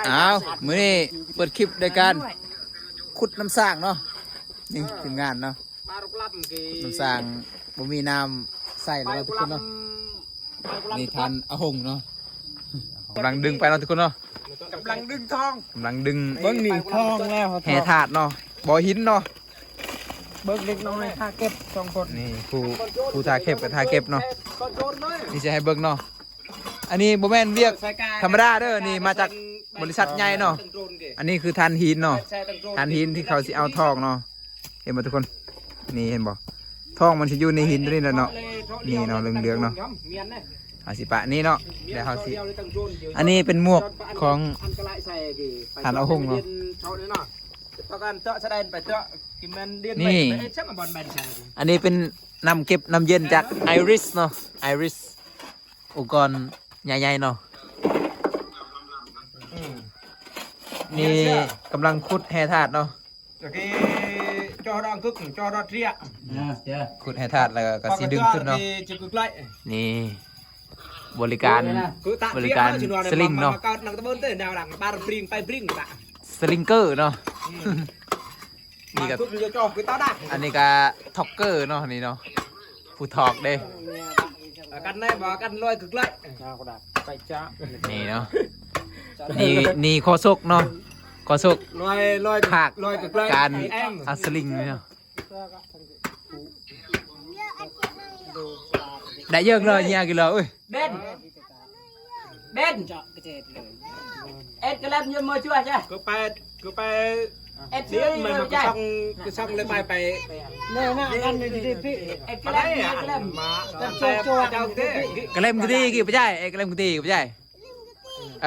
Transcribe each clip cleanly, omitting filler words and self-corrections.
อ้าวมื้อนี้เปิดคลิปโดยการขุดน้ำสร้างเนาะนี่ทีมงานเนาะน้ำสร้างบ่มีน้ำใส่แล้วทุกคนเนาะนี่ทันอาหงเนาะกำลังดึงไปเนาะทุกคนเนาะกำลังดึงทองกำลังดึง เบิ้งหนีทองแล้วแห่ถาดเนาะบ่อหินเนาะเบิ้งเล็กน้อยท่าเก็บ2 คนนี่ผู้ทาเก็บกับทาเก็บเนาะนี่จะให้เบิ้งเนาะอันนี้บ่แม่นเรียกธรรมดาเด้อนี่มาจากบริษัทใหญ่เนาะอันนี้คือทานหินเนาะทานหินที่เขาสิเอาทองเนาะเห็นบ่ทุกคนนี่เห็นบ่ทองมันสิอยู่ในหินตัวนี้แหละเนาะนี่เนาะเหลืองๆเนาะเอาสิปะนี่เนาะเดี๋ยวเขาสิอันนี้เป็นหมวกของทานเอาหงเนาะนี่อันนี้เป็นน้ำเก็บน้ำเย็นจากไอริสเนาะไอริสอุปกรณ์ใหญ่ๆเนาะนี่กำลังขุดแห่ธาตุเนาะจอดองคึกจอดอเทียขุดแห่ธาตุแล้วก็สีดึงขึ้นเนาะนี่บริการสลิงเนาะสลิงเกอร์เนาะนี่ก็อันนี้ก็ท็อกเกอร์เนาะนี่เนาะผู้ทอกเด้กันได้บ่กันลอยคึกไล่ไปจ้านี่เนาะนี่โคศกเนาะโคศกลอยขากการอัสลิงเนาะได้เยอะเลยเนี่ยกี่โลเอ้ยเบนเอ็ดกระเล็บยังมาช่วยใช่ก็ไปเอ็ดช่วยมันมาช่องเลยไปเนี่ยนะกันเลยดิพี่เอ็ดกระเล็บกระเล็บมาจะโจ้เจ้าเต้กระเล่มกุฏิกี่ไปใช่กระเล่มกุฏิกี่ไปใช่เ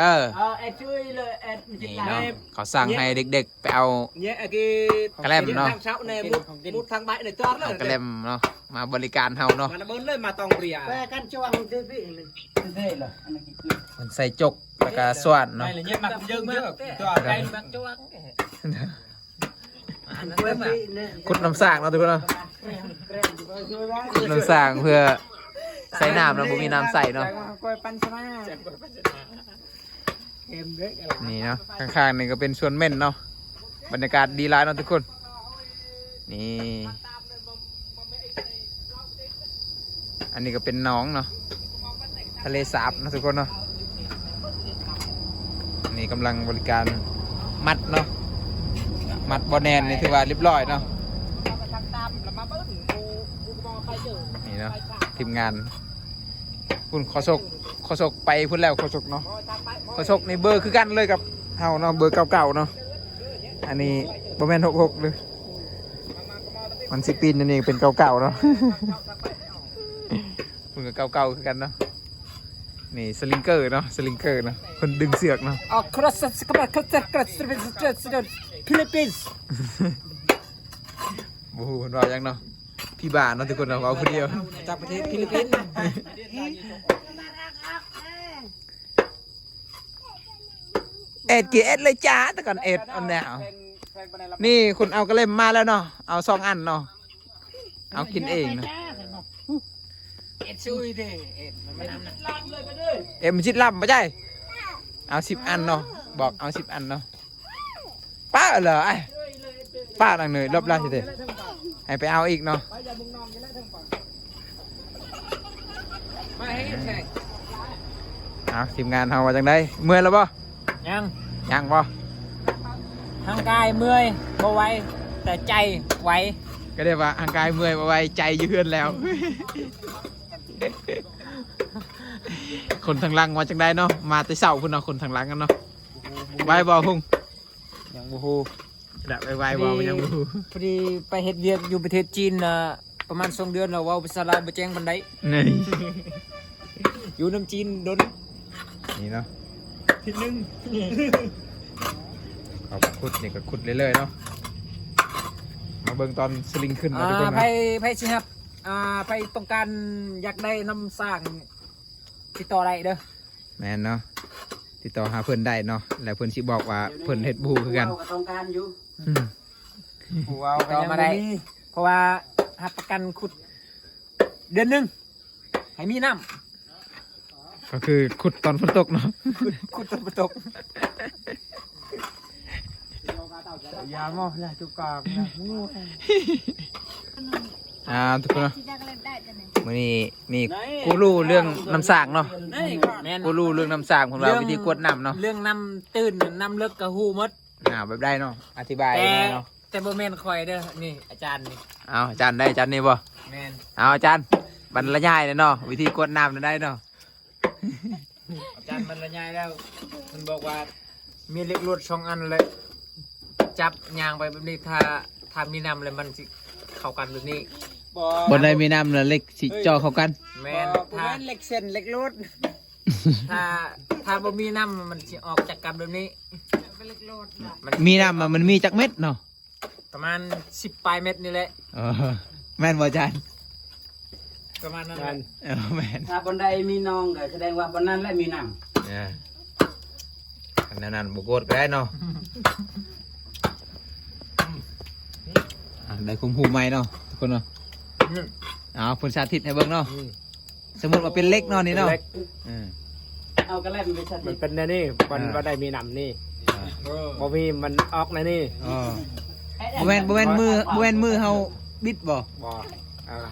อ็ดช่วยเลยเอ็ดนี่เนาะเขาสั่งให้เด็กๆไปเอากระเล่มเนาะทางเช้าเนี่ยมุดทางใบเนี่ยจอดเลยกระเล่มเนาะมาบริการเฮาเนาะมาเบิ้ลเลยมาตองเปรียแปกันช่วงดิพี่มันใส่จกแล้วก็ส่วนเนาะไม่เลยเนี่ยมันเยอะจอดไปมันจวงขุดน้ำสร้างเนาะทุกคนเนาะขุดน้ำสร้างเพื่อใส่น้ำนะผมมีน้ำใส่เนาะนี่เนาะข้างๆนี่ก็เป็นสวนเม่นเนาะบรรยากาศดีร้ายเนาะทุกคนนี่อันนี้ก็เป็นหนองเนาะทะเลสาบนะทุกคนเนาะนี่กำลังบริการมัดเนาะมัดบอแนนนี่ถือว่าเรียบร้อยเนาะนี่เนาะทีมงานคุณขอศกไปพุ่นแล้วขอศกเนาะขอศกในเบอร์คือกันเลยกับเฮาเนาะเบอร์เก่าๆเนาะอันนี้บอแมน66เลยมัน10 ปีนั่นเองเป็นเก่าๆเนาะคุณกับเก่าๆคือกันเนาะนี่สลิงเกอร์เนาะสลิงเกอร์เนาะคนดึงเสือกเนาะครอสสกัดฟิลิปปินส์โอ้โหรอยังเนาะพี่บ้านเนาะทุกคนเนาะเอาคนเดียวจากประเทศฟิลิปปินส์เอ็ดกี่เอ็ดเลยจ้าแต่ก่อนเอ็ดอันเนี้ยนี่คุณเอากระเล่มมาแล้วเนาะเอา2 อันเนาะเอากินเองเนาะเอ็ดช่วยดิเอ็ดมันลับเลยไปด้วยเอ็มชิดลำไม่ใช่เอา10 อันเนาะบอกเอา10 อันเนาะป้าเหรอไอ้ป้าหนังเหนื่อยรอบแรกสิให้ไปเอาอีกเนาะเอาทีมงานเฮาว่าจังไดเมื่อยแล้วป่ะยังป่ะร่างกายเมื่อยบ่ไหวแต่ใจไหวก็ได้ว่าร่างกายเมื่อยบ่ไหวใจยืนแล้วคนทางหลังมาจังได้เนาะมาแต่เช้าพุ่นเนาะคนทางหลังกันเนาะไหวบ่หุ่งยังบ่ฮู้ได้ไหวบ่ยังบ่ฮู้พอดีไปเฮ็ดเวียกอยู่ประเทศจีนประมาณ2 เดือนแล้วเว้าภาษาลาวบ่แจ้งปานใดนี่อยู่น้ำจีนโดนนี่เนาะทีนึงเอาขุดนี่ก็ขุดเรื่อยๆเนาะมาเบิ่งตอนสลิงขึ้นนะทุกคนนะไปสิครับไปต้องการอยากได้น้ำสร้างติดต่อได้เด้อแม่นเนาะติดต่อหาเพิ่นได้เนาะแล้วเพิ่นสิบอกว่าเพิ่นเฮ็ดบูคือกันต้องการอยู่ผู้เอาต่อมาได้เพราะว่าหับประกันขุดเดือนนึงให้มีน้ำก็คือขุดตอนฝนตกเนาะขุดตอนฝนตก อย่ามองอย่าจุกกอกอย่างู ทุกคนเนาะมื้อนี้มีกูรู้เรื่องน้ำสร้างเนาะกูรู้เรื่องน้ำสร้างของเราวิธีกวดน้ำเนาะ เรื่องน้ำตื้นน้ำเลิกกระหูมด แบบได้เนาะอธิบายได้เนาะ แต่โบแมนคอยเด้อนี่อาจารย์นี่ เอาอาจารย์ได้อาจารย์นี่บ่ แมน เอาอาจารย์บรรยายเลยเนาะวิธีกวดน้ำได้เนาะ อาจารย์บรรยายแล้วมันบอกว่ามีเหล็กลวด2 อันเลยจับยางไปแบบนี้ถ้ามีน้ำเลยมันสิเข้ากันแบบนี้ บนใดมีน้ำแล้วเล็กสิจ่อเข้ากัน แมนถ้าเหล็กเส้นเหล็กลวดถ้าบ่มีน้ำมันสิออกจากกันแบบนี้ มีน้ำมันมีจักเม็ดเนาะ ประมาณ10 ปลายเม็ดนี่แหละ แม่นบ่อาจารย์ ประมาณนั้นแหละ แม่น ถ้าบนใดมีน้องก็แสดงว่าบนนั้นแหละมีน้ำ อันนั้นบุกโกดก็ได้เนาะได้คุมหูไม้เนาะทุกคนเนาะเอาผลสาธิตให้เบิ่งเนาะสมมติว่าเป็นเล็กเนาะนี่เนาะ เอากระแลมไปชัด มันเป็นนี่มันได้มีน้ำนี่บ่มีมันออกนะนี่ บ่แม่นมือเฮาบิดบ่ บ่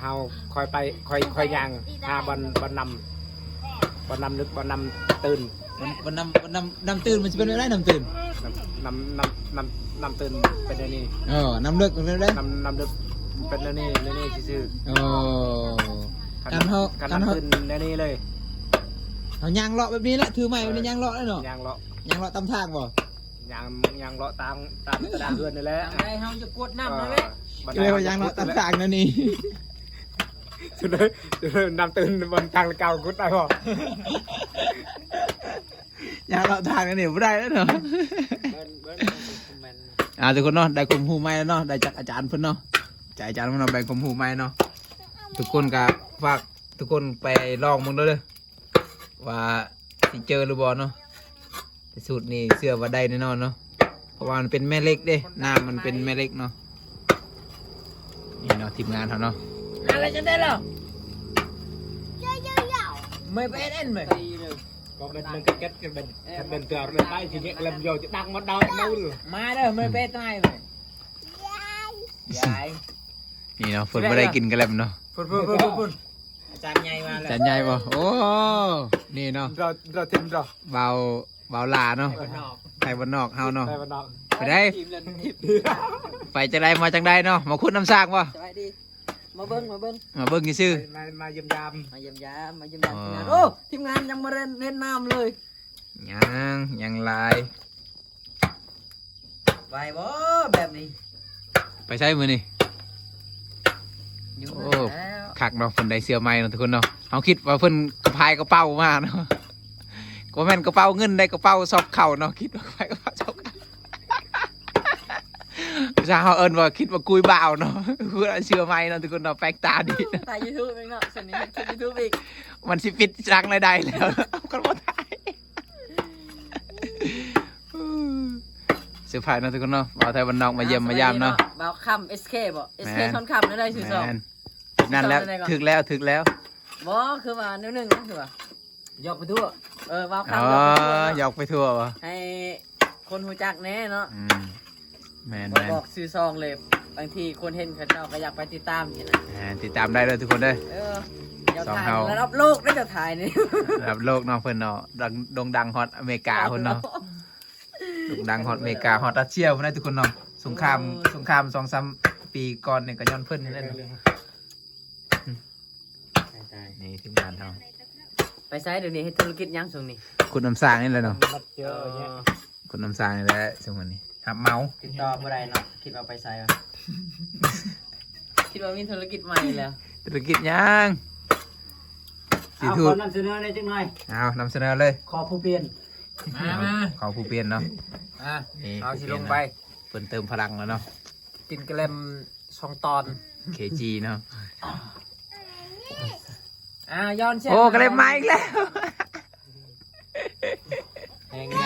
เฮาคอยไปคอยย่างหาบอลนำลึกบอลนำตื่น มันน้ำตื่นมันจะเป็นอะไรน้ำตื่น นำตื่นเป็นนี่ น้ำเลิกมันเป็นอะไร นำลึกเป็นนี่ซื่อ การเฮา การ การเฮา ตื่นนี่เลย เฮายางเลาะแบบนี้แหละถือไม้มันยางเลาะได้เนาะ ยางเลาะ ยางเลาะตามทางบ่ ยางเลาะตามกระดานเรือนนี่แหละไอ้เฮาจะกดน้ำนั่นแหละ เรียกว่ายางเลาะตามทางนั่นนี่ สุดเลยนำตื่นบนทางเก่ากุดได้บ่ ยางเลาะทางนั่นนี่บ่ได้แล้วเนาะทุกคนเนาะได้คุมหูไม้แล้วเนาะได้จากอาจารย์เพิ่นเนาะจากอาจารย์เพิ่นเนาะแบ่งคุมหูไม้เนาะทุกคนก็ฝากทุกคนไปลองมึงเด้อว่าสิเจอหรือบ่เนาะแต่สูตรนี้เชื่อว่าได้แน่นอนเนาะเพราะว่ามันเป็นแม่เล็กเด้น้ำมันเป็นแม่เล็กเนาะนี่เนาะทีมงานเขาเนาะ อะไรจะได้หรอไม่เป็นเอ็นไหมก็มันก็เก็ตกันเป็นตัวเลยไปทีนี้ลำโยจะดังมาดาวนู่นมาเด้อไม่เป็นไงเลยยาย นี่เนาะฝนไม่ได้กินกันแล้วเนาะ พุ่นอาจารย์ใหญ่มาแล้ว จันใหญ่บ่โอ้นี่เนาะ เราทีมเรา เบาลาเนาะไทยบ้านนอกเฮาเนาะ ไปบ้านนอก ไปได้ไปจังไดมาจังไดเนาะมาขุดน้ำซากบ่ สบายดีมาเบิ้ง มาเบิ่งซื่อ มาเยี่ยมยาม มาเยี่ยมยามทีมงานโอ้ทีมงานยังมาเล่นน้ำเลย ยังลาย ไหวบ่แบบนี้ ไปใช้มือนี่ อยู่ โอ้ แล้ว คักเนาะเพิ่นได้เสื้อใหม่เนาะทุกคนเนาะเฮาคิดว่าเพิ่นกระพายกระเป๋ามาเนาะก็แม่นกระเป๋าเงินได้กระเป๋าซอบเข่าเนาะคิดว่ากระพายกระเป๋าซอบเข่าภาษาเฮาเอิ้นว่าคิดว่ากุยบ่าวเนาะคือเสื้อใหม่เนาะทุกคนเนาะแปลกตาดี ถ่ายยูทูบเองเนาะส่วนนี้คลิปยูทูบอีก มันสิปิดรังรายได้แล้วก็บ่ได้เสื้อผ้าเนาะทุกคนเนาะบ่าวไทยบ้านนอกมาเยี่ยมมายามเนาะ บ่าวคำ SK บ่ SK ทอนคำได้ชื่อสอง แม่นนั่นแล้วถึกแล้ว บ่คือว่านิ้วหนึ่งนะคือว่าย กไปทั่ว บ่าว อ๋อ คำ ยอกไปทั่วบ่ ให้คนหูจักแน่เนาะ แม่น บอกชื่อซองเลยบางทีคนเห็นเขาเจ้าก็อยากไปติดตามนี่นะ ติดตามได้เลยทุกคนเด้อ เดี๋ยว สอง ถ่าย เฮา ระดับโลกได้จะถ่ายนี่ ระดับโลกเนาะเพิ่นเนาะโด่งดังฮอตอเมริกาเพิ่นเนาะโด่งดังฮอตอเมริกาฮอตรัสเซียเพิ่นได้ทุกคนเนาะสงคราม 2-3 ปีก่อนเนี่ยก็ย้อนเพิ่นนี่แหละเนาะนี่ทีมงานเฮา ไปไซด์เดี๋ยวนี้ให้ธุรกิจยังช่วงนี้ คุณน้ำสร้างนี่แหละเนาะ มัดเจอเนี่ย คุณน้ำสร้างนี่แหละช่วงนี้หับเมา ติดต่อเมื่อไรเนาะคิดว่าไปไซด์วะ คิดว่ามีธุรกิจใหม่แล้ว ธุรกิจยังสิ เอา ทู ค ด นนำเสนอในจังหน่อย เอานำเสนอเลย ขอผู้เปลี่ยน มา ขอผู้เปลี่ยนเนาะ นี่ เอาสิลงไป เพิ่นเติมพลังแล้วเนาะ กินกระเลม2 ตอน KG เนาะ ย้อนเช่ โอ้กระเล็มมาอีกแล้ว ยังไง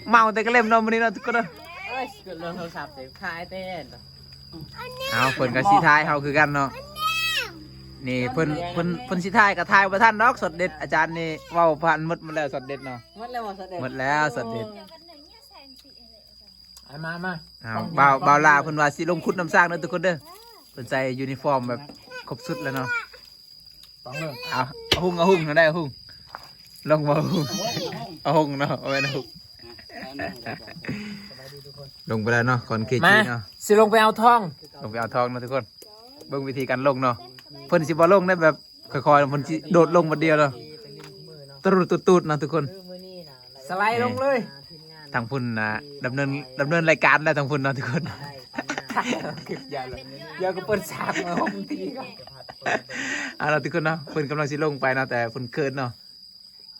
เมาแต่กระเล็มเนาะมื้อนี้เนาะทุกคนเนาะ เอ้ยเกิดเรื่องโทรศัพท์เดี๋ยวขายเต้น เอาเพิ่นก็สิทายเฮาคือกันเนาะนี่เพิ่นสิทายก็ทายบ่ทันดอกสดเด็ดอาจารย์นี่เว้าผ่านหมดแล้วสดเด็ดเนาะ หมดแล้วหมดเสด็จ หมดแล้วสดเด็ด มา เอาเบาลาเพิ่นว่าสิลงคุดน้ำสร้างเด้อทุกคนเด้อเพิ่นใส่ยูนิฟอร์มแบบครบสุดแล้วเนาะ ฟังเลย เอาหุ่งนะได้เอาหุ่งลงมาหุ่งเอาหุ่งเนาะเอาไว้นะหุ่งลงไปแล้วเนาะก่อนเค มา จีเนาะ สิลงไปเอาทอง ลงไปเอาทองเนาะทุกคนเบิ่งวิธีการลงเนาะเพิ่นสิบ่ลงได้แบบค่อยๆเพิ่นสิโดดลงบัดเดียวเนาะตูดๆเนาะทุกคน สไลด์ลงเลย ทางพุ่นนะดำเนินรายการแล้วทางพุ่นเนาะทุกคน คลิปยาวเลยเดี๋ยวก็เปิดฉากมาห้องทีก็ เอาล่ะทุกคนเนาะเพิ่นกำลังสิลงไปเนาะแต่เพิ่นเคินเนาะ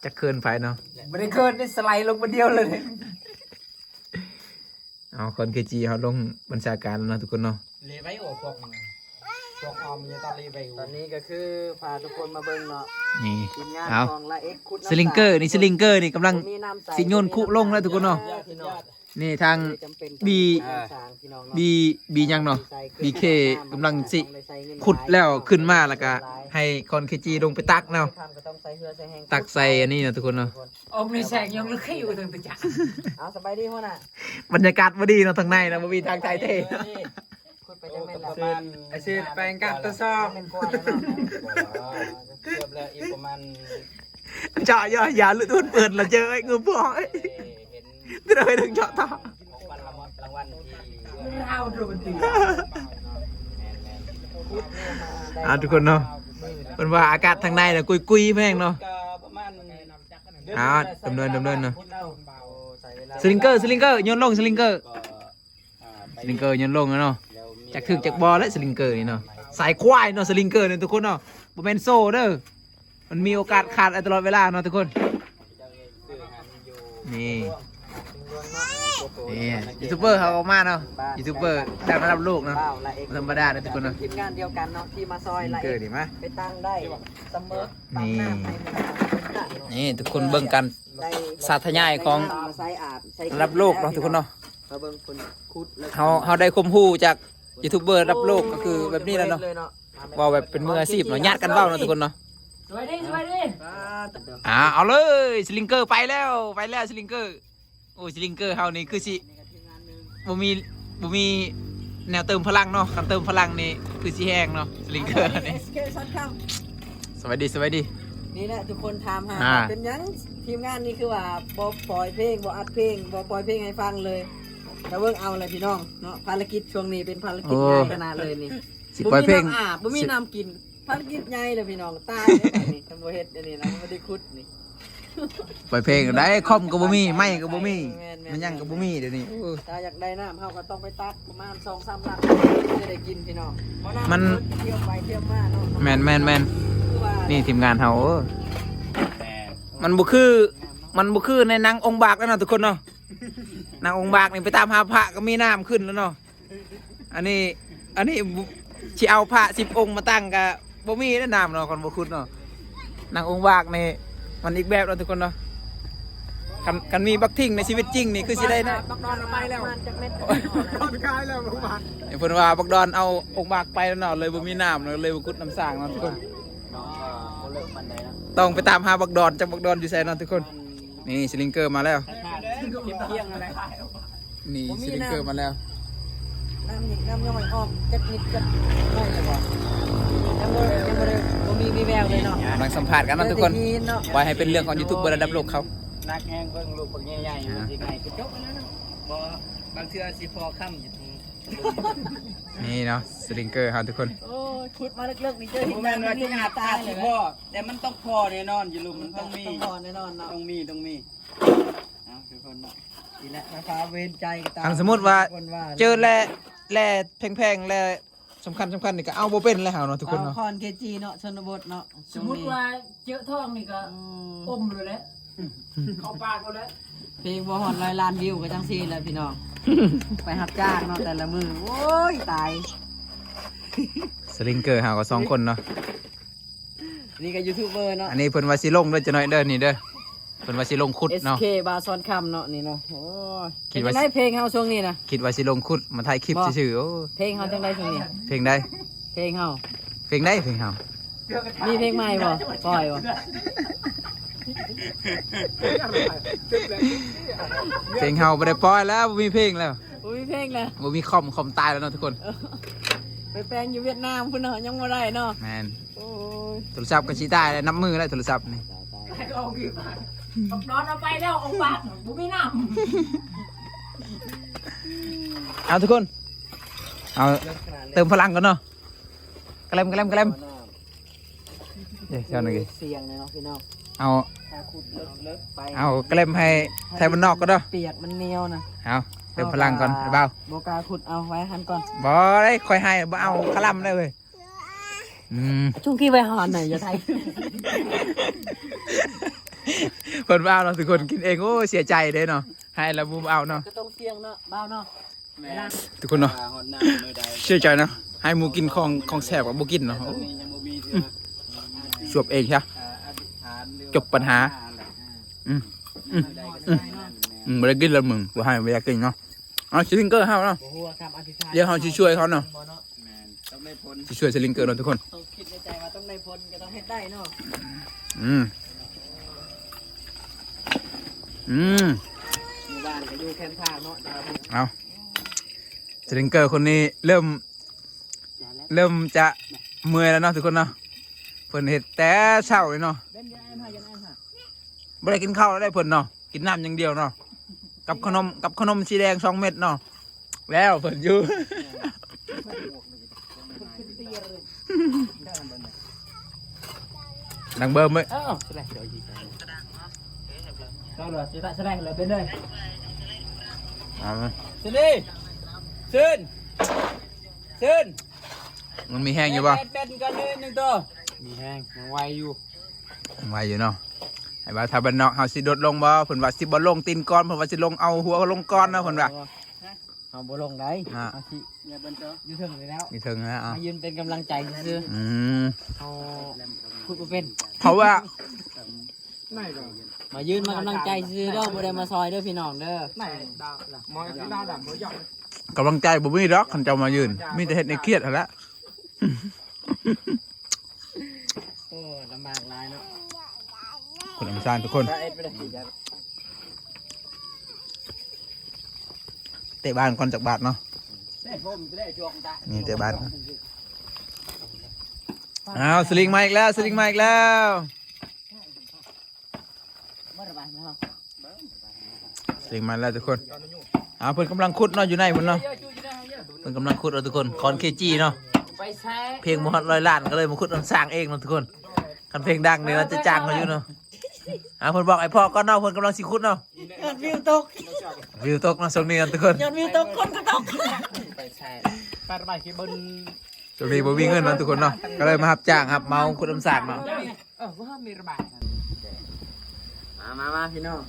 จะเคินไปเนาะ ไม่ได้เกินได้สไลด์ลงมาเดียวเลย เอาคนเคจีเขาลงบัญชาการแล้วเนาะทุกคนเนาะ เลไว้โอ้พวกออมเนี่ยตอนเลไว้ ตอนนี้ก็คือพาทุกคนมาเบิ่งเนาะ นี่ ทีมงาน เอา ของละเอ็กคุด สลิงเกอร์นี่กำลัง มีน้ำใส สิโยนคุลงแล้วทุกคนเนาะ พี่น้อง นี่ทาง จำเป็น บี พี่น้องเนาะ บียังเนาะ BK กำลังสิขุดแล้วขึ้นมาแล้วก็ให้คอนเคจีลงไปตักเนาะ ก็ต้องใส่เหือใส่แห้ง ตักใส่อันนี้เนาะทุกคนเนาะ อมในแสงยังลึกให้อยู่ตั้งแต่จ้า เอาสบายดีพ่อน่ะ บรรยากาศบ่ดีเนาะทางในนะบ่มีทางไทยเท่ คุดไปจังแม่นละ ประมาณ ไอซีแปลงกัดตะซอก เป็นกว่าแล้วเนาะ เกือบแล้วอีกประมาณ เจาะอย่าลุดเปิดละเจอไอ้งูบ่อย เห็น จะไปถึงเจาะต่อ ของวันรางวัลที่ เอาโดนตี ทุกคนเนาะเป็นว่าอากาศทางในน่ะกุยๆแม่งเนาะ ก็ประมาณ ดำเนินเนาะ ใส่เวลา สลิงเกอร์โยนลงสลิงเกอร์ ก็ไป สลิงเกอร์โยนลงแล้วเนาะ แล้วมี จากถึกจากบอแล้วสลิงเกอร์นี่เนาะสายควายเนาะสลิงเกอร์เนี่ยทุกคนเนาะบ่แม่นโซ่เด้อมันมีโอกาสขาดตลอดเวลาเนาะทุกคนนี่นี่ยูทูบเบอร์เขาออกมาเนาะยูทูบเบอร์ได้มารับลูกเนาะ เปล่าละเอ็ก ธรรมดาเนาะทุกคนเนาะ ทีมงานเดียวกันเนาะที่มาซอย สลิง ละ เกอ เอ็ ร์ ก ดีไหม ไปตั้งได้เสมอตั้งน้ำในมือ นี่ทุกคนเบิ่งกัน ได้ สาธยายของ มาใส่อาบใส่ รับโลกเนาะทุกคนเนาะ มาเบิ่งคนคุดแล้ว เขาได้ความรู้จากยูทูบเบอร์รับโลกก็คือแบบนี้แหล้วเนาะเว่าแบบเป็นมืออาชีพเนาะญาติกันเว้าเนาะทุกคนเนาะ สวัสดี เอาเลยสลิงเกอร์ไปแล้วสลิงเกอร์โอ้สลิงเกอร์เฮานี่คือสิบ่มีแนวเติมพลังเนาะการเติมพลังนี่คือสิแห้งเนาะสลิงเกอร์นี่ SK ซัดค สวัสดี ำนี่แหละทุกคนถามหา อ่า เป็นหยังทีมงานนี่คือว่าบ่ปล่อยเพลงบ่อัดเพลงบ่ปล่อยเพลงให้ฟังเลยแต่เบิ่งเอาเลยพี่น้องเนาะภารกิจช่วงนี้เป็นภารกิจใหญ่ขนาดเลยนี่ สิปล่อยเพลง บ่มีน้ำอาบบ่มีน้ำกินภารกิจใหญ่เลยพี่น้องตายเลยนี่ตำรวจเฮ็ดอันนี้นะบ่ได้คุดนี่ ปล่อยเพลงได้คอมก็บ่มีไม้ก็บ่มี แม่นๆ มันยังก็บ่มีเดี๋ยวนี้ ถ้าอยากได้น้ำเฮาก็ต้องไปตักประมาณ 2-3 ลังจะได้กินพี่น้อง มัน เที่ยวไปเที่ยวมาเนาะ แม่น คือว่า นี่ทีมงานเฮา แต่ มันบ่คือในหนังองค์บากแล้วเนาะทุกคนเนาะหนังองค์บากนี่ไปตามหาพระก็มีน้ำขึ้นแล้วเนาะอันนี้สิเอาพระ10องค์มาตั้งก็บ่มีได้น้ำเนาะคนบ่คุ้นเนาะหนังองค์บากนี่มันอีกแบบเนาะทุกคนเนาะกันมีบักทิ้งในชีวิตจริงนี่คือสิได้นะ บักดอนเอาไปแล้วประมาณจักเม็ด เพิ่นว่าบักดอนเอาองค์บากไปแล้วเนาะเลยบ่มีน้ำเนาะเลยบ่กุดน้ำสร้างเนาะทุกคนต้องไปตามหาบักดอนจักบักดอนอยู่ไสเนาะทุกคนนี่สลิงเกอร์มาแล้ว เที่ยงอะไร นี่สลิงเกอร์มาแล้ว น้ำหยิกน้ำย่อยออกจักนิดจักน้อยเลยบ่ยังบ่ได้บ่มีแววเลยเนาะ กำลังสัมภาษณ์กันเนาะทุกคน เนาะ ไว้ให้เป็นเรื่องของยูทูบเบอร์ระดับโลกเขา นักแห้งเบิ่งลูกปักใหญ่ๆมันสิไงก็จบแล้วเนาะบ่บางเทื่อสิพอค่ำอยู่ นี่เนาะสลิงเกอร์ครับทุกคน โอ้ยขุดมาเลิกๆนี่เจอ บ่แม่นว่าที่อาตาสิพ่อแต่มันต้องพอแน่นอนอยู่ลูกมันต้องมี ต้องพอแน่นอนเนาะ ต้องมีเอาทุกคนเนาะ นี่แหละนะคะเวรใจตา ทางสมมุติว่า คนว่า เจอแร่แพงๆแร่สำคัญนี่ก็เอาบ่เป็นแล้วเฮาเนาะทุกคนเนาะ คอนเคจีเนาะชนบทเนาะ สมมติว่าเจอทองนี่ก็อมเลยแหละเข้าปากเลย เพลงบ่ฮอด100 ล้านวิวก็จังซี่แหละพี่น้อง ไปรับจ้างเนาะแต่ละมือโอ้ยตาย สลิงเกอร์เฮาก็2คนเนาะ นี่ก็ยูทูบเบอร์เนาะ อันนี้เพิ่นว่าสิลงเด้อจะน้อยเด้อนี่เด้อเพิ่นว่าสิลงขุดเนาะ SK บาซอนคำเนาะนี่เนาะโอ้ย คิดว่า เป็นจังไดเพลงเฮาช่วงนี้นะ คิดว่าสิลงขุดมาถ่ายคลิปซื่อๆโอ้ เพลงเฮาจังไดช่วงนี้ เพลงใด เพลงเฮา เพลงใดเพลงเฮา มีเพลงใหม่บ่ปล่อยบ่ เพลงเฮาบ่ได้ปล่อยแล้วบ่มีเพลงแล้ว บ อุ้ยเพลงนะ บ่มีคอมตายแล้วเนาะทุกคน ไปแปลงอยู่เวียดนามพุ่นเนาะยังบ่ได้เนาะ แมน โอ้ย โทรศัพท์ก็ชี้ตายแล้วนับมือแล้วโทรศัพท์นี่ ก็เอากี่บาทนอนเอาไปแล้วเอาบาทบุไม่น้ เอาทุกคนเอาเติมพลังก่อนเนาะกระเลมเดี๋ยวเจ้าหน่อยดิ เสียงเลยเนาะพี่น้อง เอา ถ้าขุดเลิกไป เอากระเลมให้ไทยบ้านนอกก็เนาะ เปียกมันเหนียวนะ เอาเติมพลังก่อนเบา โบกาขุดเอาไว้หันก่อน บ่ได้คอยให้บ่เอาคลั่มได้เว้ย ชุ่มกี้ไว้หอนหน่อยอย่าไทย เพิ่นบ่เอาเนาะทุกคนกินเองโอ้เสียใจเด้เนาะให้แล้วบ่เอาเนาะ ก็ต้องเสียงเนาะเบาเนาะ ำแม่ ทุกคนเนาะ หอนน้ำเลยได้ เชื่อใจเนาะให้หมูกินของแสบกับบ่กินเนาะ ตอนนี้ยังบ่มีเถื่อ สวบเองใช่ อธิษฐานเรื่อง จบปัญหา บ่ได้กินแล้วมึงบ่ให้บ่อยากกินเนาะเอาสลิงเกอร์เฮาเนาะ โอ้โหคำอธิษฐาน เดี๋ยวเฮาสิช่วยเขาเนาะ แม่นต้องได้ผล สิช่วยสลิงเกอร์เนาะทุกคน ต้องคิดในใจว่าต้องได้ผลก็ต้องเฮ็ดได้เนาะ อืม หมู่บ้านก็อยู่แคมป์ทางเนาะดาวบุญ เอาสลิงเกอร์คนนี้เริ่มจะเมื่อยแล้วเนาะทุกคนเนาะเพิ่นเฮ็ดแต่เช้าเลยเนาะ เล่นยังไงมายังไงฮะ บ่ได้กินข้าวแล้วได้เพิ่นเนาะกินน้ำอย่างเดียวเนาะกับขนมสีแดง2 เม็ดเนาะแล้วเพิ่นอยู่ ดังเบิ่มเว้ย เอ้าแสดงเดี๋ยวอีกเราเหรอแสดงเหรอเป็นเลย เอามา สินี่ซึนซึน มันมีแห้งอยู่ป่ะ เป็นกันเลยหนึ่งตัว มีแห้งยังไวอยู่ ไว้อยู่เนาะไอ้ว่าถ้าบ้านนอกเฮาสิโดดลงบ่เพิ่นว่าสิบ่ลงตีนก้อนเพิ่นว่าสิลงเอาหัวลงก้อนนะเพิ่นว่า เอาบ่ลงได้ อ่า เอาสิ อย่าเป็นตัว อยู่ถึงเลยแล้ว นี่ถึงนะเอา มายืนเป็นกำลังใจซื่อ อืม ๆเอาพูดบ่เป็น เพราะว่า มายืนมากำลังใจซื่อเด้อบ่ได้มาซอยเด้อพี่น้องเด้อ มอยที่ด้านดำเขาหยอก กำลังใจบ่มีดอกคันเจ้ามายืนมีแต่เฮ็ดในเครียดหั่นละ โอ้ลำบากหลายเนาะ คนอังซานทุกคน ถ้าเอ็ดไปได้สิจ้ะ เตะบ้านก่อนจากบาทเนาะ ได้ผมจะได้จวงตา นี่เตะบ้านอ้าวสลิงมาอีกแล้วสลิงมาอีกแล้ว บ่ระบายเนาะ สลิงมาแล้วทุกคนอ้าวเพิ่นกำลังขุดเนาะอยู่ในเพิ่นเนาะเพิ่นกำลังขุดเอาทุกคนคอนเคจีเนาะ ไปแซ่ เพลงมฮอด100 ล้านก็เลยมาขุดน้ำสร้างเองเนาะทุกคนคันเพลงดังเนี่ยเราจะจ้างเขาอยู่เนาะเพิ่นบอกไอ้พ่อก็เนาะเพิ่นกำลังสิขุดเนาะ ยอดวิวตก วิวตกเนาะช่วงนี้เนาะทุกคน ยอดวิวตกคนก็ตก ไปใช่ ปาระบายขี้บน ช่วงนี้บ่มีเงินเนาะทุกคนเนาะก็เลยมารับจ้างครับเมาขุดน้ำสร้างเนาะ ว่ามีระบาย มาพี่น้อง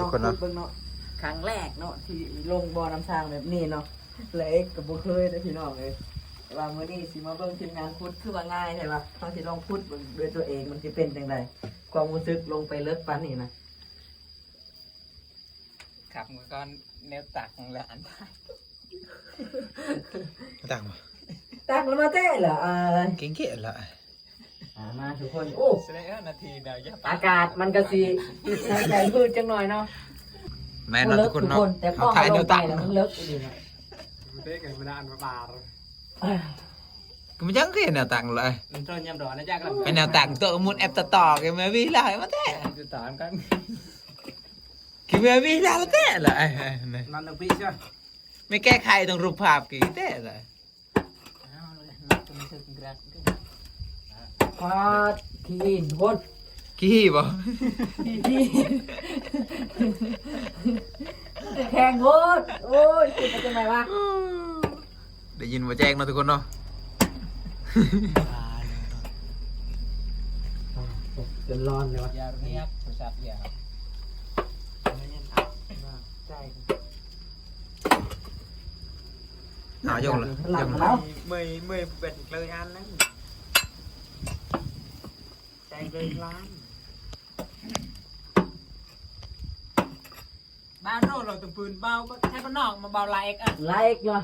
ทุกคนเนาะ เบิ่งเนาะครั้งแรกเนาะที่ลงบ่อน้ำช้างแบบนี้เนาะและเอ็กกับบ่เคยนะพี่น้องเลยแต่ว่ามื้อนี้สิมาเบิ่งทีมงานพุดคือว่าง่ายใช่ปะต้องสิลองพุดเบิ่งด้วยตัวเองมันสิเป็นจังไดความรู้สึกลงไปเลิกปานนี้นะ ขับมือก้อนแนวตักของหลาน ต่างบ่ ตั้งแล้วมาเต้เหรอเก่งๆล่ะ มาทุกคนโอ้ แสดงว่านาทีเดียวอย่า อากาศมันก็สิใช้ใจพืชจังหน่อยเนาะ แม่นเนาะทุกคนเนาะ แต่พอ ถ่าย เอาล แนว งไป ตั้ง แล้วมันเลิกดีนะ เด็กไงไม่ได้อันบาร์ ก็มันยังคือแนวตั้งเลย มันต้นยำร้อนนะจ๊ะก็ เป็นแนวตั้งตัวมุดแอปต่อๆกันมาวิลามาแท้ จะตามกัน คือมาวิลาแท้เลย มันต้องพี่ใช่ไหม ไม่แก้ไขตรงรูปภาพกี่แท้เลย พอทีทุกคน ขี้บ่ ทีแข่งโคตรโอ้ยคิดไปจังไงวะ ได้ยินว่าแจ้งเนาะทุกคนเนาะ จนร้อนเลยวะ อย่าเงียบโทรศัพท์อย่า เอายกเลย หลั ย ง ก แล้ว เมื่อยเป็นเลยอันนั้นใจเลยล้านบ้านโน่เราต้องปืนเบาให้บ้านนอกมาเบาลายเอกอ่ะ ไลค์เหรอ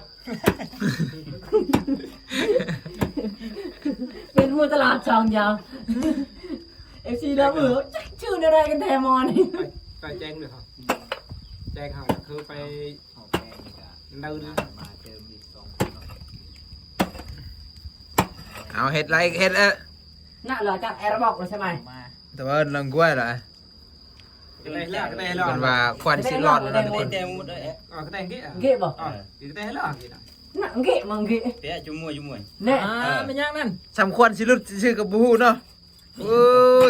เป็นผู้ตลาดช่องยาวเอฟซีแล้วเออชื่ออะไรกันแทมอนี่ ไปแจ้งเลยครับแจ้งเขาคือไป โอเคนี่ก็ ล เดิน มาเติมอีก2 เอาเฮ็ดไรเฮ็ดน่ะเหรอจากแอร์บอกเลยใช่ไหม มา แต่ว่าลังกล้วยเหรอ cái này là cái này là เป็นว่าควันสิรอดแล้วนะทุกคน เต็มหมดเลย cái này kia เก็บบ่ cái này là gì nào น่ะเก็บมึงเก็บ เตะจุ่มมวย เนี่ย เป็นยังนั่น สำควรสิรุดชื่อกับบูฮูเนาะโอ้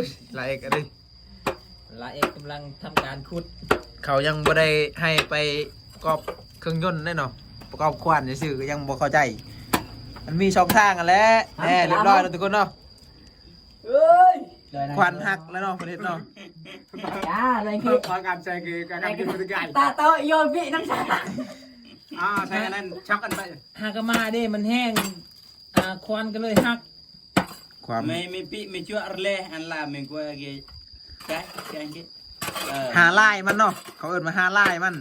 ยไรกันดิ ลาเอกกำลังทำการขุด เขายังบ่ได้ให้ไปประกอบเครื่องยนต์แน่เนาะประกอบควันซื่อๆก็ยังบ่เข้าใจ มันมีช่องทางกันแหล้วแน่เรียบร้อยแล้วทุกคนเนาะ เอ้ย ควันหักแล้วเนาะประเทศเนาะ จ้าเลยคือ có cảm chạy cái cảm cái cái ตาโตโยนพี่น้ำชา thay cái này chắc ăn vậy หากมาเด้มันแห้งควันก็เลยหัก ความ ไม่ปีไม่ชั่วเลยอันลาไม่กลัวกี่ใช่ใช่กี่ หาลายมันเนาะเขาเอิ้นมาหาลายมัน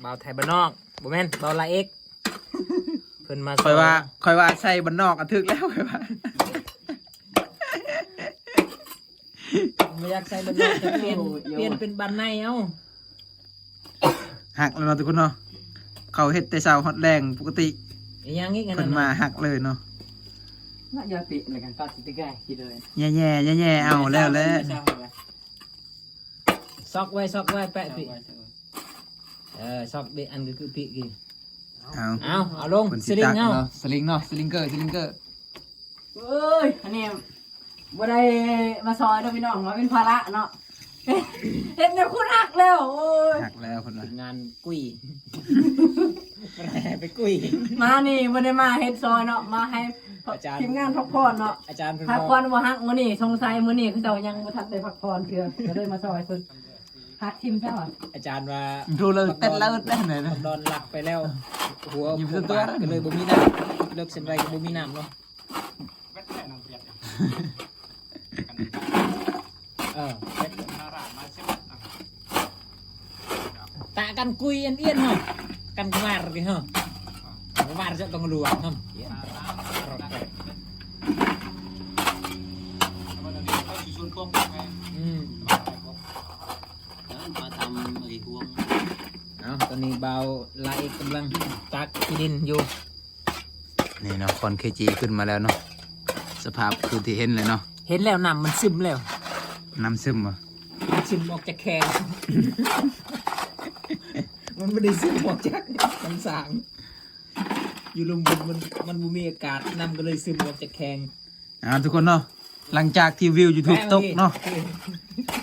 เบาไทยบ้านนอกบ่แม่นเบาลาเอกเพิ่นมา ค่อยว่าใส่บ้านนอกอันทึกแล้วค่อยว่า ไม่อยากใส่บ้านนอกจะเปลี่ยนเป็นบ้านในเอ้า หักแล้วเนาะทุกคนเนาะเขาเฮ็ดแต่เช้าฮอดแรงปกติ อย่างงี้กัน เพิ่นมาหักเลยเนาะ น่ะโยนพี่อะไรกันก็สิติกายคิดเลย แย่ๆเอาแล้วแหละ ซอกไว้แปะปิซอกเบอันก็คือปิกี่ เอา เอาลง เพิ่น ส สิ ลิ ตั ง ก เอา เนาะสลิงเนาะสลิงเกอร์ เอ้ยอันนี้บ่ได้มาซอยเด้อพี่น้องว่าเป็นภาระเนาะเห็นแต่คุณหักแล้วโอ้ย หักแล้วเพิ่นว่า งานกุ้ยไปกุ้ย มานี่บ่ได้มาเฮ็ดซอยเนาะมาให้ อาจารย์ ทีมงานพักผ่อนเนาะ อาจารย์เพิ่น พัก บ ผ่ อ อก นบ่ฮักมื้อนี้สงสัยมื้อนี้เขาเจ้ายังบ่ทันได้พักผ่อนเทื่อก็เลยมาซอยเพิ่นฮักทีมเจ้า อาจารย์ว่า ดูเลยเต้นแล้วเต้นไหนนะ ดอนหลักไปแล้ว หัว อยู่ หัว ตัว บาด นะ ก็เลยบ่มีน้ำเลิกเส้นไรก็บ่มีน้ำเนาะตะกันกุยอันเอียนเหรอกันกมาร์กี่เหรอมาร์จะต้องรัวเหรออืม มาทำไอ้ห่วง เอาตอนนี้เบาไล่กำลังตักที่ดินอยู่ นี่เนาะคอนเคจีขึ้นมาแล้วเนาะสภาพคือที่เห็นเลยเนาะ เห็นแล้วน้ำมันซึมแล้ว น้ำซึมอ่ะ มันซึมออกจากแขนมันไม่ได้ซึมออกจากน้ำสางอยู่ลมบนมันบ่มีอากาศน้ำก็เลยซึมออกจากแขน ทุกคนเนาะหลังจากที่วิว YouTube ตกเนาะ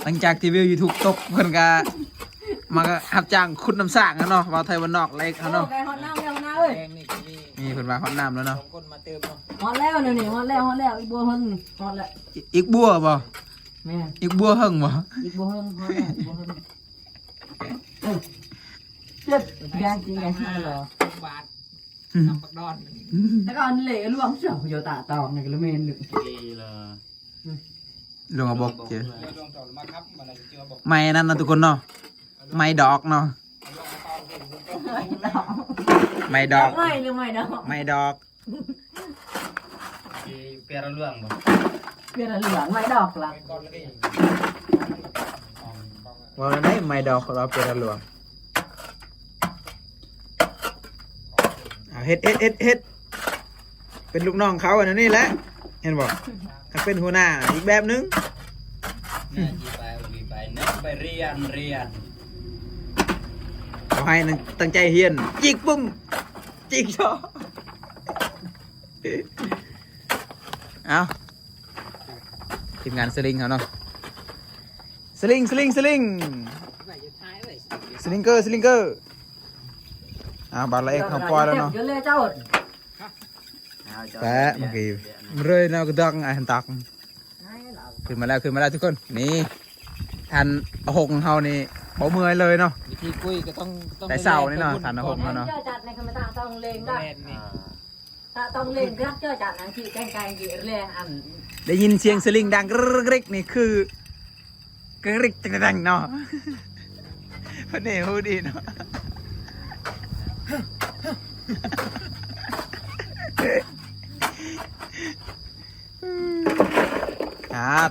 หลังจากที่วิว YouTube ตกเพิ่นก็มาก็รับจ้างขุดน้ำสร้างแล้วเนาะว่าไทยวันนอกอะไรเขาเนาะ ไปฮอดน้ำแล้วนะเอ้ย แขนนี่ก็มี นี่เพิ่นว่าฮอดน้ำแล้วเนาะ 2 คนมาเติมเนาะ ฮอดแล้วนี่ฮอดแล้วอีกบัวเฮิงนี่ฮอดแล้ว อีกบัวบ่ แม่ อีกบัวเฮิงบ่ อีกบัวเฮิงฮอดแล้วอีกบัวเฮิงเจ็บยางจริงไงเหรอบ าทน้ำปักดอน แล้วก็อันเหล่ล่วงเสียวโยตาตองนี่ก็เลยเมนหนึ่ง ดีเลย ลงมาบอกเจ้ไม่นั่นนะทุกคนเนาะไม่ดอกเนาะไม่ดอก ไม่หรือไม่ดอก ไม่ดอก เปลี่ยนเรื่องบ่ เปลี่ยนเหลืองไม่ดอกละ ว่ามันได้ไม่ดอกเราเป็นหลวงเฮ็ดเป็นลูกน้องเขาอันนั้นนี่แหละเห็นบอกถ้าเป็นหัวหน้าอีกแบบนึง น่าจีไปนั่งไปเรียน เขาให้ตั้งใจเฮียนจิกปุ้มจิกชอเอาทีมงานสลิงเขาเนาะสลิงเกอร์บาร์เล็กเขาปล่อยแล้วเนาะ เดี๋ยวเลยเจ้า แปะเมื่อกี้มันเลยเนาะก็ดังไอ้หันตักขึ้นมาแล้วทุกคนนี่ทันหงเฮานี่เบาเมื่อยเลยเนาะ วิธีกุ้ยก็ต้อง แต่เสานี่เนาะทันหง เจ้า เนาะ จัดในคำตาต้องเล่งได้ แม่นนี่ ตาต้องเล่งรักเจ้าจัดนังที่แกงกี่เล่อัน ได้ยินเสียงสลิงดังกริกนี่คือกริกจังเนาะพระเนหูดีเนาะ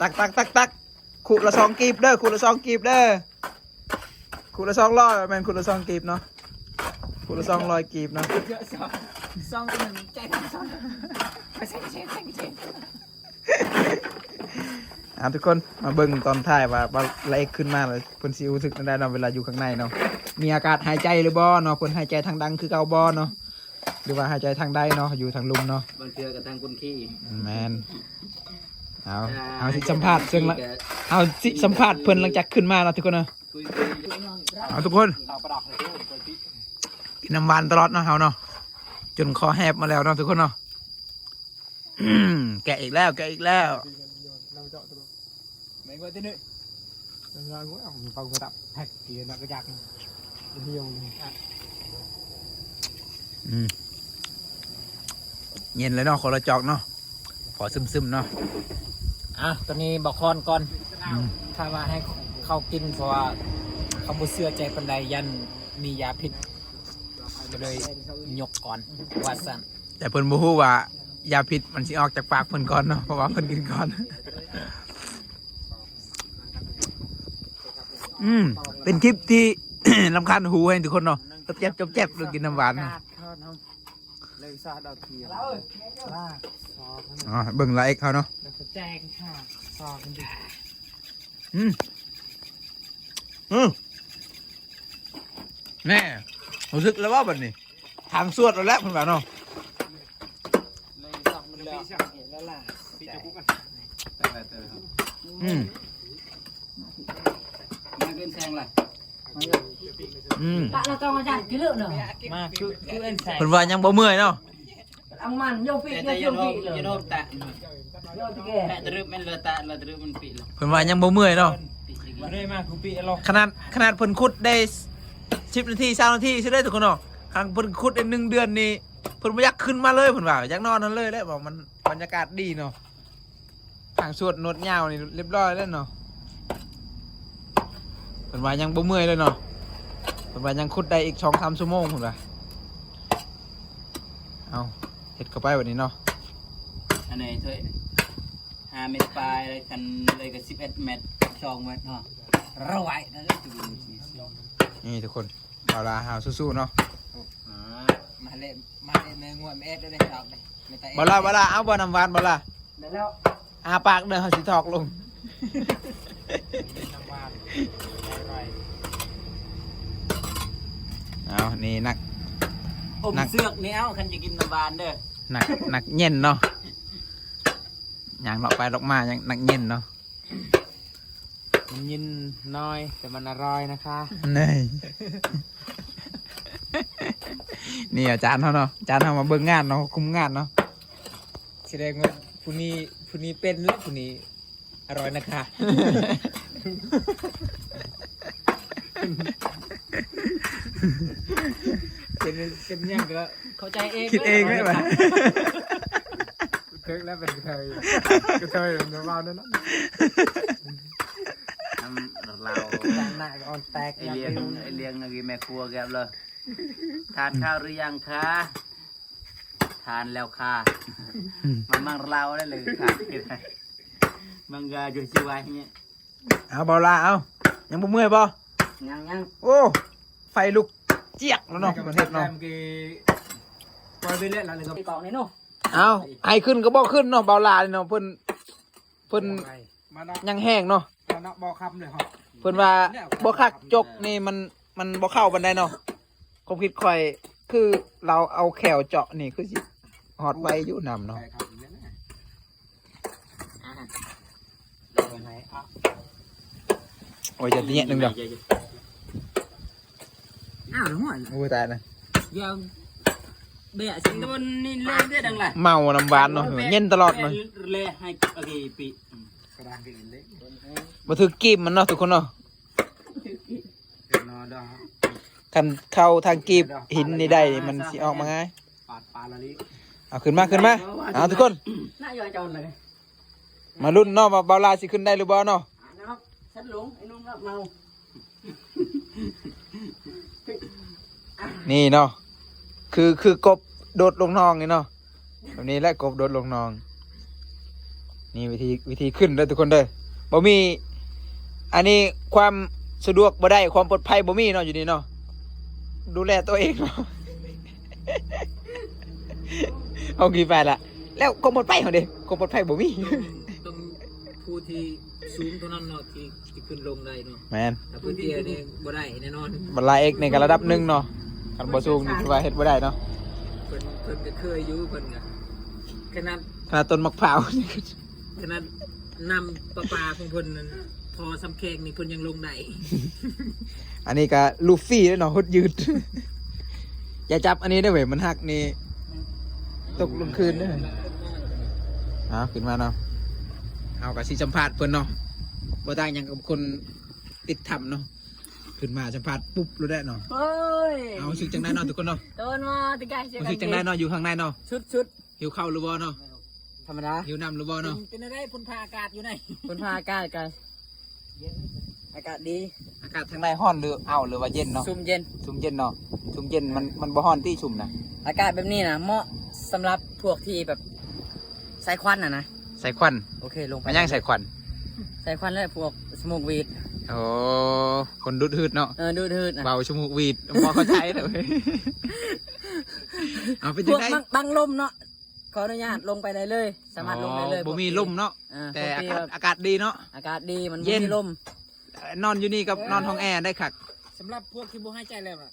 ตักขุดละ2 กีบเด้อขุดละ2 กีบเด้อ คูละ200แม่นคูละ2กีบเนาะคูละ200กีบเนาะ เยอะซองตัวหนึ่งใจทำซองไปใส่เชนใส่เชน ทุกคนมาเบิ่งตอนท้ายว่าไหลขึ้นมาเลยเพิ่นสิรู้สึกได้เนาะเวลาอยู่ข้างในเนาะมีอากาศหายใจหรือบ่เนาะเพิ่นหายใจทางดังคือเก่าบ่เนาะหรือว่าหายใจทางใดเนาะอยู่ทางลุมเนาะ บางเทือกับทางคนขี้ แมนเอาสิสัมภาษณ์ซึ่งละเอาสิสัมภาษณ์เพิ่นหลังจากขึ้นมาเนาะทุกคนเนาะ คุย เอาทุกคนกินน้ำหวานตลอดเนาะเฮาเนาะจนคอแหบมาแล้วเนาะทุกคนเนาะแกะอีกแล้วแกะอีกแล้ว mấy người tên nữ rồi mỗi ông phòng người tập thạch thì nó cái giặc nhiều เย็นเลยเนาะคนละจอกเนาะพอซึมๆเนาะ อ่ะตอนนี้บอกคอนก่อนถ้าว่าให้เขากินเพราะว่าเขาบุเสื้อใจปันใดยันมียาพิษก็เลยยกก่อนว่าสั่น แต่เพิ่นบ่ฮู้ว่ายาพิษมันสิออกจากปากเพิ่นก่อนเนาะเพราะว่าเพิ่นกินก่อน เป็นคลิปที่ รำคาญหูให้ทุกคนเนาะจบเจ็บเรื่องกินน้ำหวาน เลยซาดาวเทียมลากซอกัน อ๋อเบิ่งไลค์เขาเนาะ แล้วก็แจ้งค่ะซอกันดิ แน่รู้สึกแล้วว่าบัดนี้ทางสวดเราแล้วเพิ่นว่าเนาะ เลยซอกมันแล้วเห็นแล้วล่ะ มาเกินแซงเลย bạn là cho mà chặt cái lượng nữa มาคือเอ็นแสง เพิ่นว่ายังบ่เมื่อยเนาะ ăn mặn vô vị แต่ vô ยัน siêu โฮ vị ยัน rồi โฮแตะ vô thì kìa แตะตรึบมันเลยแตะเลยตรึบมันปิดเลย เพิ่นว่ายังบ่เมื่อยเนาะ มาได้มาคุปีเรา ขนาดเพิ่นขุดได้10นาที20นาทีสิได้ทุกคนเนาะครั้งเพิ่นขุดได้1 เดือนนี่เพิ่นบ่อยากขึ้นมาเลยเพิ่นว่าอยากนอนนั่นเลยแหละบอกมันบรรยากาศดีเนาะทางสวดโนดยาวนี่เรียบร้อยแล้วเนาะเพิ่นว่ายังบ่เมื่อยเลยเนาะเพิ่นว่ายังขุดได้อีก 2-3 ชั่วโมงเพิ่นว่าเอาเฮ็ดเข้าไปวันนี้เนาะ อันไหนเถอะ5 เมตรปลายเลยกันเลยกับ11 เมตร2 เมตรเนาะระไว้นะเลยตัวนี้ นี่ทุกคนเอาละหาสู้ๆเนาะ มาเล่นในงวดเอสได้ดอกเลย บ่ละเอาบ่น้ำหวานบ่ละ đấy đâu อาปากเด้อเฮาสิถอกลง น้ำวานไร เอานี่นัก อมเสือกนี่เอ้าคันจะกินน้ำบานเด้อ นักเย็นเนาะอย่างเราไปลอกมาอย่างนักเย็นเนาะ มันยินน้อยแต่มันอร่อยนะคะ นี่ นี่อาจารย์เขาเนาะอาจารย์เขามาเบิ่งงานเนาะคุมงานเนาะ แสดงว่าผู้นี้เป็นแล้วผู้นี้อร่อยนะคะเป็นยังก็เข้าใจเอง คิดเองไหมวะ เทิกแล้วเป็นกระเทยกระเทยเดี๋ยวเบานั่นนะ เรา จานหน้าก็ออนแตก ไอเลี้ยงอะไรแม่ครัวแกเลยทานข้าวหรือยังคะทานแล้วค่ะมันมังเราได้เลยค่ะมังกาจุชิวะเนี่ย เอาเบาละเอายังบ่เมื่อยบ่ nhang nhang โอ้ไฟลุกเจี๊ยกแล้วเนาะประเทศเนาะ ปล่อยไปเรื่อยแล้วเลยก็ cái cỏ này nô เอาไอขึ้นก็บ่ขึ้นเนาะเบาละนี่เนาะเพิ่นยังแห้งเนาะ มาบอกคำเลยครับ เพิ่นว่าบ่คักจกนี่มันบ่เข้าบันไดเนาะความคิดข่อยคือเราเอาแขวเจาะนี่คือสิฮอดไว้อยู่นำเนาะโอ้ยจะเนี้ยนึงเด้อ à đúng rồi โอ้ยตายนะ giờ bẹ xin ตัวนี้เล่ได้ดังไร เมาน้ำหวานเนาะเย็นตลอดเนาะ เล่ให้โอเคปี กระดานกินเล็ก บ่ถือกีบมันเนาะทุกคนเนาะ นอนดอ คันเข้าทางกีบหินนี่ได้นี่มันสิออกมาง่าย ปาละลิ เอาขึ้นมาเอาทุกคน nãy giờ tròn này มาลุ้นเนาะว่าเบาลาสิขึ้นได้หรือบ่เนาะ nó sắt lúng anh nung ngập màu นี่เนาะคือกบโดดลงนองนี่เนาะแบบนี้แหละกบโดดลงนอง นี่วิธีขึ้นเด้อทุกคนเด้อบ่มีอันนี้ความ สะดวกบ่ได้ความปลอดภัยบ่มีเนาะอยู่นี่เนาะดูแลตัวเองเนาะ เอากี่ไปละแล้วความปลอดภัยของเด็กความปลอดภัยบ่มี ต้องผู้ที่สูงเท่านั้นเนาะที่ขึ้นลงได้เนาะ แมน แต่พื้นที่นี่บ่ได้แน่นอน บรรลัยเอกในการระดับหนึ่งเนาะคันบ่สูงนี่คือว่าเฮ็ดบ่ได้เนาะ เพิ่นก็เคยอยู่เพิ่นก็ขนาด ขนาดต้นมะพร้าว ขนาดนำปลาของเพิ่นนั้นพอสำแขงนี่เพิ่นยังลงได้ อันนี้ก็ลูฟี่ด้วยเนาะหดยืด อย่าจับอันนี้ได้เว้ยมันหักนี่ตกลงคืนได้เอาขึ้นมาเนาะเอากับสิสัมภาษณ์เพิ่นเนาะบ่ต่างหยังกับคนติดถ้ำเนาะขึ้นมาสัมภาษณ์ปุ๊บรู้ได้เนาะ เฮ้ย เอารู้สึกจังได้เนาะทุกคนเนาะ โดนมาตะไกเสีย รู้สึกจังได้เนาะอยู่ข้างในเนาะ ชุด หิวข้าวหรือบ่เนาะ ธรรมดา หิวน้ำหรือบ่เนาะ เป็นอะไรพุ่นพาอากาศอยู่ไหน คุณพาอากาศกันอากาศดี อากาศทางในร้อนหรืออ้าวหรือว่าเย็นเนาะ ซุ่มเย็น ชุ่มเย็นเนาะชุ่มเย็นมันบ่ร้อนที่ชุ่มนะ อากาศแบบนี้นะเหมาะสำหรับพวกที่แบบใส่ควันนะ ใส่ควัน โอเคลงไป มันย่างใส่ควัน ใส่ควันแล้วพวกสโมกวีด โอ้คนดูดหืดเนาะ ดูดหืดนะ เบาชมูกวีดพอเข้าใจเลย เอาเป็น พ จั ว ง ก ได บังลมเนาะขออนุญาตลงไปได้เลย สามารถลงได้เลย บ่มีลมเนาะ แต่ พวกที่แบบ อากาศดีเนาะ อากาศดีมัน เย็ บ่ น มีลม นอนอยู่นี่กับนอนห้องแอร์ได้คัก สำหรับพวกที่บ่หายใจแล้วล่ะ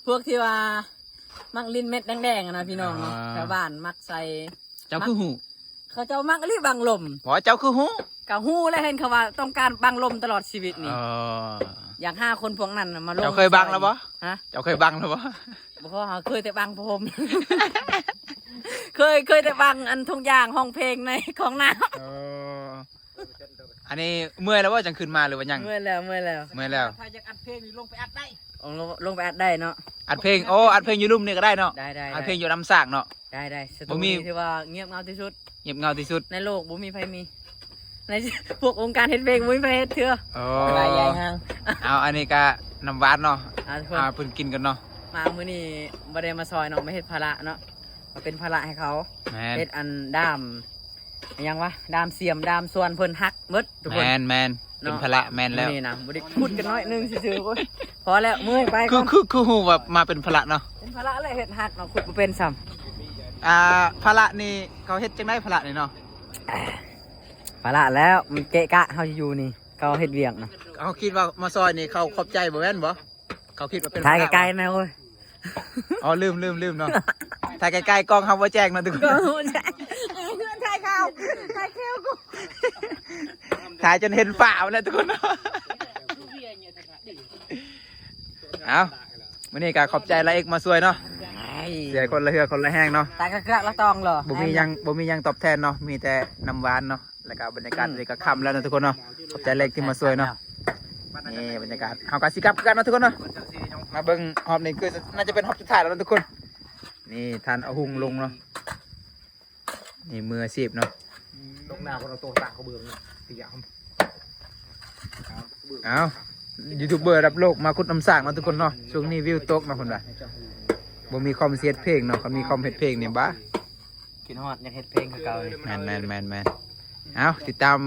พวกที่ว่ามักลิ้นเม็ดแดงๆอะนะพี่น้องเนาะชาวบ้านมักใส่ เจ้าคือหู เขาเจ้ามักรีบบังลม บอกว่าเจ้าคือหู กะฮู้และเห็นเขาว่าต้องการบังลมตลอดชีวิตนี่ เออ อยาก5 คนพวกนั้นน่ะมาลง เจ้าเคยบังแล้วบ่ ฮะ เจ้าเคยบังแล้วบ่ บ่เขาหาเคยแต่บังผม เคยแต่บังอันทุกอย่างห้องเพลงในของน้ เอออันนี้เมื่อยแล้วว่าจังขึ้นมาหรือว่ายัง ำเมื่อยแล้ว เมื่อยแล้ว ถ้าอยากอัดเพลงนี่ลงไปอัดได้ ลงไปอัดได้เนาะ อัดเพลงโอ้อัดเพลงอยู่ลุ่มนี่ก็ได้เนาะ ได้ อัดเพลงอยู่ลำสากเนาะ ได้ส บ่ ตู มี นี้ที่ว่าเงียบเงาที่สุด เงียบเงาที่สุด ในโลกบ่มีใครมี ใน พวกองค์การเฮ็ดเพลงบ่มีใครเฮ็ดเถื่อ โอ้ รายใหญ่ฮาง เอาอันนี้ก็น้ำหวานเนาะ ทุกคน เพิ่นกินกันเนาะ มามื้อนี้บ่ได้มาซอยเนาะไม่เฮ็ดภาระเนาะมาเป็นภาระให้เขา แมน เฮ็ดอันด้ามอิหยังวะด้ามเสียมด้ามส่วนเพิ่นหักหมดทุก แม คน นเป็นพละแมนแล้ว นี่นะบ่ได้พูดกันน้อยนึงซื่อๆโอ้ยพอแล้วเมื่อยไป คื ก่ อ อน คือหูแบบมาเป็นพละเนาะ เป็นภาระเลยเฮ็ดหักเนาะขุดบ่เป็นซ้ำ พละนี่เขาเฮ็ดจังได้พละนี่เนาะ ภาระแล้วมันเกะกะเฮาสิอยู่นี่เขาเฮ็ดเวียกเนาะ เขาคิดว่ามาซอยนี่เขาขอบใจบ่แม่นบ่เขาคิดว่าเป็น ถ่าย พะ ไกลๆนะโอ้ย อ๋อลืมเนาะถ่ายไกลๆกล้องเฮาบ่แจ้งเนาะทุกคน ก็ใช่ถ่ายข่าวถ่ายแควกู ถ่ายจนเห็นฝ่าแล้วทุกคนเนาะเอาวันนี้ก็ขอบใจละเอกมาช่วยเนาะเสียคนละเฮือคนละแห้งเนาะ ตายกระละตองเหรอ บ่มียังตอบแทนเนาะมีแต่น้ำหวานเนาะแล้วก็บรรยากาศนี่ก็ค่ำแล้วนะทุกคนเนาะขอบใจเล็กที่มาช่วยเนาะนี่บรรยากาศเฮาก็สิกลับกันเนาะทุกคนเนาะมาเบิ่งหอบนี่คือน่าจะเป็นหอบสุดท้ายแล้วนะทุกคนนี่ทานเอาหุงลงเนาะนี่มืออาชีพเนาะ ลงหน้าคนเอาตัวตาเขาเบื่อตียาม เอายูทูบเบอร์ระดับโลกมาคุดน้ำสร้างเนาะทุกคนเนาะช่วงนี้วิวตกเนาะคนว่าบ่มีคอมเสียดเพลงเนาะเขามีคอมเฮ็ดเพลงเนี่ยบ้า กินฮอดอยากเฮ็ดเพลงคือเก่าเลย แมนเอาติดตาม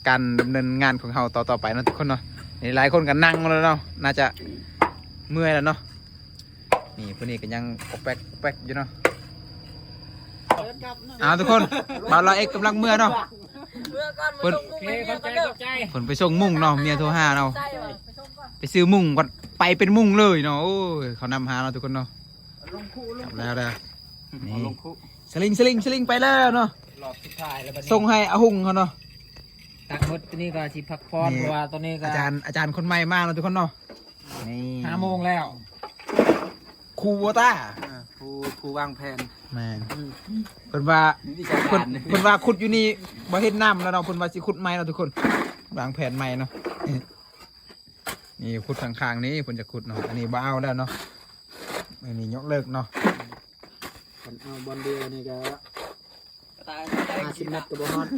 การดำเนินงานของเราต่อไปเนาะทุกคนเนาะนี่หลายคนก็นั่งแล้วเนาะน่าจะเมื่อยแล้วเนาะนี่พวกนี้ก็ยังปอกแป๊กอยู่เนาะเอาทุกคนบ่าวเราเอกกำลังเมื่อยเนาะ เมื่อก่อน เพิ่น ขอบใจ ผลไปส่งมุ่งเนาะเมียโทรหาเนาะไปซื้อมุ่งก่อนไปเป็นมุ่งเลยเนาะโอ้ยเขานำหาเราทุกคนเนาะกลับแล้วเด้อนี่สลิงไปแล้วเนาะ หลอดสุดท้ายแล้วบัดนี้ ส่งให้อาหุงเขาเนาะ ตักหมดตัวนี้ก็สิพักผ่อน นี่ เพราะว่าตัวนี้ก็ อาจารย์คนใหม่มากเนาะทุกคนเนาะนี่ 5 โมงแล้ว ครูวัวต้า ผู้วางแผน แม่นเพิ่นว่าเพิ่นว่าขุดอยู่นี่บ่เฮ็ดน้ำแล้วเนาะเพิ่นว่าสิขุดใหม่เนาะทุกคนวางแผนใหม่เนาะนี่ขุดข้างๆนี้เพิ่นจะขุดเนาะอันนี้บ่เอาแล้วเนาะอันนี้ยกเลิกเนาะ เอาบอลเดียวนี่ก็50 เมตรก็บ่ฮอด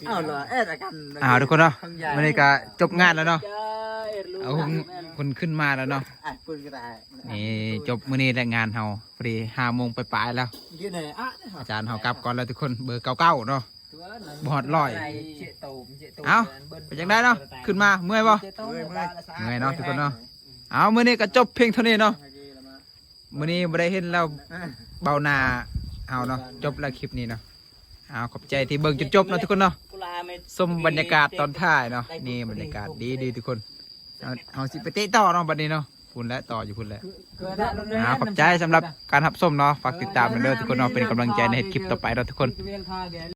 เอาเหรอแต่กัน ทุกคนเนาะวันนี้ก็จบงานแล้วเนาะเอาหุงคนขึ้นมาแล้วเนาะ ปืนก็ได้ นี่จบมื้อนี้ได้งานเฮาพอดี5 โมงไปปลายๆแล้ว ยืนไหนอ่ะ อาจารย์เฮากลับก่อนแล้วทุกคนเบอร์99เนาะ บ่ฮอดร้อย เจตูมเจตูม เอาไปจังได้เนาะขึ้นมาเมื่อยบ่เมื่อยเนาะทุกคนเนาะเอามื้อนี้ก็จบเพียงเท่านี้เนาะมื้อนี้บ่ได้เห็นแล้วเบาหน้าเอาเนาะจบแล้วคลิปนี้เนาะเอาขอบใจที่เบิ่งจนจบเนาะทุกคนเนาะชมบรรยากาศตอนท้ายเนาะนี่บรรยากาศดีทุกคนเอาสิไปเตะต่อเนาะบัดนี้เนาะพุ่นแล้วต่ออยู่พุ่นแล้วขอบใจสำหรับการรับชมเนาะฝากติดตามกันเด้อทุกคนเนาะเป็นกำลังใจในคลิปต่อไปเนาะทุกคน